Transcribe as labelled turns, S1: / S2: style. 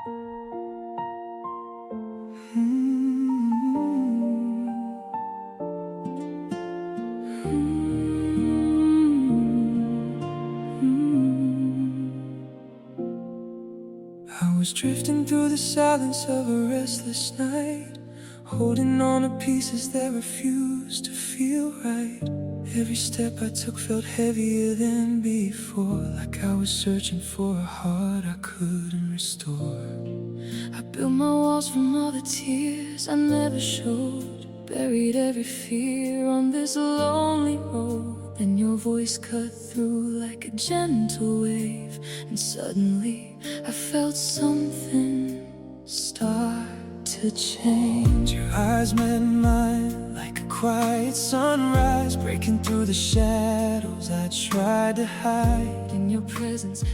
S1: I was drifting through the silence of a restless night, holding on to pieces that refused to feel right. Every step I took felt heavier than before, like I was searching for a heart I couldn't restore. I built my walls from all the tears I never showed, buried every fear on this lonely road. Then your voice cut through like a gentle wave, and suddenly I felt something start to change. Your eyes met mine like a quiet sunrise, breaking through the shadows I tried to hide. In your presence